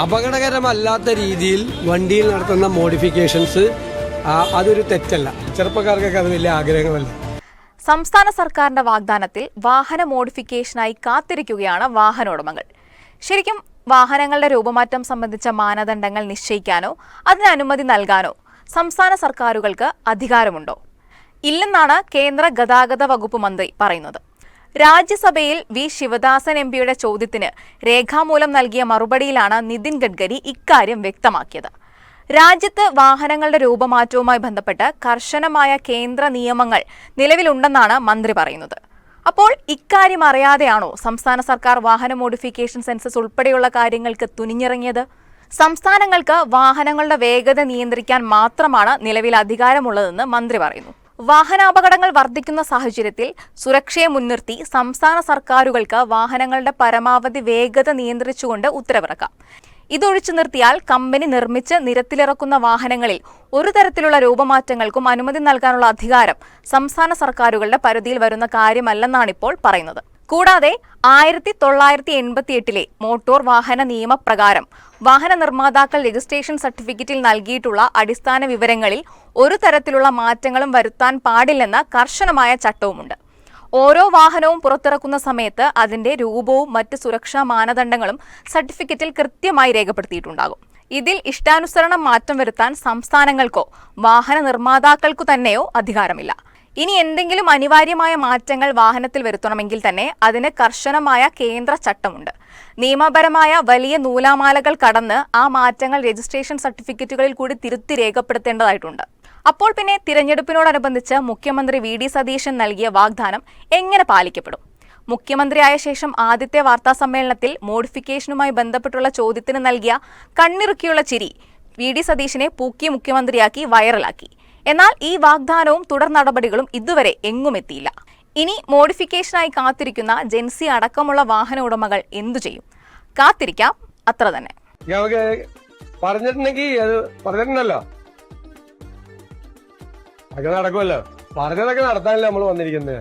അപകടകരമല്ലാത്ത രീതിയിൽ വണ്ടിയിൽ നടത്തുന്ന മോഡിഫിക്കേഷൻസ് അതൊരു തെറ്റല്ല. ചെറുപ്പക്കാർക്കൊക്കെ അത് വലിയ ആഗ്രഹങ്ങളല്ല. സംസ്ഥാന സർക്കാരിന്റെ വാഗ്ദാനത്തിൽ വാഹന മോഡിഫിക്കേഷനായി കാത്തിരിക്കുകയാണ് വാഹനോടമകൾ. ശരിക്കും വാഹനങ്ങളുടെ രൂപമാറ്റം സംബന്ധിച്ച മാനദണ്ഡങ്ങൾ നിശ്ചയിക്കാനോ അതിന് അനുമതി നൽകാനോ സംസ്ഥാന സർക്കാരുകൾക്ക് അധികാരമുണ്ടോ? ഇല്ലെന്നാണ് കേന്ദ്ര ഗതാഗത വകുപ്പ് മന്ത്രി പറയുന്നത്. രാജ്യസഭയിൽ വി ശിവദാസൻ എംപിയുടെ ചോദ്യത്തിന് രേഖാമൂലം നൽകിയ മറുപടിയിലാണ് നിതിൻ ഗഡ്കരി ഇക്കാര്യം വ്യക്തമാക്കിയത്. രാജ്യത്ത് വാഹനങ്ങളുടെ രൂപമാറ്റവുമായി ബന്ധപ്പെട്ട് കർശനമായ കേന്ദ്ര നിയമങ്ങൾ നിലവിലുണ്ടെന്നാണ് മന്ത്രി പറയുന്നത്. അപ്പോൾ ഇക്കാര്യം അറിയാതെയാണോ സംസ്ഥാന സർക്കാർ വാഹന മോഡിഫിക്കേഷൻ സെൻസസ് ഉൾപ്പെടെയുള്ള കാര്യങ്ങൾക്ക് തുനിഞ്ഞിറങ്ങിയത്? സംസ്ഥാനങ്ങൾക്ക് വാഹനങ്ങളുടെ വേഗത നിയന്ത്രിക്കാൻ മാത്രമാണ് നിലവിൽ അധികാരമുള്ളതെന്ന് മന്ത്രി പറയുന്നു. വാഹനാപകടങ്ങൾ വർദ്ധിക്കുന്ന സാഹചര്യത്തിൽ സുരക്ഷയെ മുൻനിർത്തി സംസ്ഥാന സർക്കാരുകൾക്ക് വാഹനങ്ങളുടെ പരമാവധി വേഗത നിയന്ത്രിച്ചുകൊണ്ട് ഉത്തരവിറക്കാം. ഇതൊഴിച്ചു നിർത്തിയാൽ കമ്പനി നിർമ്മിച്ച് നിരത്തിലിറക്കുന്ന വാഹനങ്ങളിൽ ഒരു തരത്തിലുള്ള രൂപമാറ്റങ്ങൾക്കും അനുമതി നൽകാനുള്ള അധികാരം സംസ്ഥാന സർക്കാരുകളുടെ പരിധിയിൽ വരുന്ന കാര്യമല്ലെന്നാണിപ്പോൾ പറയുന്നത്. കൂടാതെ 1988 മോട്ടോർ വാഹന നിയമപ്രകാരം വാഹന നിർമ്മാതാക്കൾ രജിസ്ട്രേഷൻ സർട്ടിഫിക്കറ്റിൽ നൽകിയിട്ടുള്ള അടിസ്ഥാന വിവരങ്ങളിൽ ഒരു തരത്തിലുള്ള മാറ്റങ്ങളും വരുത്താൻ പാടില്ലെന്ന കർശനമായ ചട്ടവുമുണ്ട്. ഓരോ വാഹനവും പുറത്തിറക്കുന്ന സമയത്ത് അതിന്റെ രൂപവും മറ്റ് സുരക്ഷാ മാനദണ്ഡങ്ങളും സർട്ടിഫിക്കറ്റിൽ കൃത്യമായി രേഖപ്പെടുത്തിയിട്ടുണ്ടാകും. ഇതിൽ ഇഷ്ടാനുസരണം മാറ്റം വരുത്താൻ സംസ്ഥാനങ്ങൾക്കോ വാഹന നിർമ്മാതാക്കൾക്കു തന്നെയോ അധികാരമില്ല. ഇനി എന്തെങ്കിലും അനിവാര്യമായ മാറ്റങ്ങൾ വാഹനത്തിൽ വരുത്തണമെങ്കിൽ തന്നെ അതിന് കർശനമായ കേന്ദ്ര ചട്ടമുണ്ട്. നിയമപരമായ വലിയ നൂലാമാലകൾ കടന്ന് ആ മാറ്റങ്ങൾ രജിസ്ട്രേഷൻ സർട്ടിഫിക്കറ്റുകളിൽ കൂടി തിരുത്തി രേഖപ്പെടുത്തേണ്ടതായിട്ടുണ്ട്. അപ്പോൾ പിന്നെ തിരഞ്ഞെടുപ്പിനോടനുബന്ധിച്ച് മുഖ്യമന്ത്രി വി ഡി സതീശൻ നൽകിയ വാഗ്ദാനം എങ്ങനെ പാലിക്കപ്പെടും? മുഖ്യമന്ത്രിയായ ശേഷം ആദ്യത്തെ വാർത്താ സമ്മേളനത്തിൽ മോഡിഫിക്കേഷനുമായി ബന്ധപ്പെട്ടുള്ള ചോദ്യത്തിന് നൽകിയ കണ്ണിറുക്കിയുള്ള ചിരി വി ഡി സതീശനെ പൂക്കി മുഖ്യമന്ത്രിയാക്കി വൈറലാക്കി. എന്നാൽ ഈ വാഗ്ദാനവും തുടർ നടപടികളും ഇതുവരെ എങ്ങും എത്തിയില്ല. ഇനി മോഡിഫിക്കേഷനായി കാത്തിരിക്കുന്ന ജെൻസി അടക്കമുള്ള വാഹന ഉടമകൾ എന്തു ചെയ്യും? കാത്തിരിക്കാം, അത്ര തന്നെ. പറഞ്ഞിട്ടുണ്ടല്ലോ അതൊക്കെ നടക്കുമല്ലോ. പറഞ്ഞതൊക്കെ നടത്താനല്ലേ നമ്മൾ വന്നിരിക്കുന്നത്.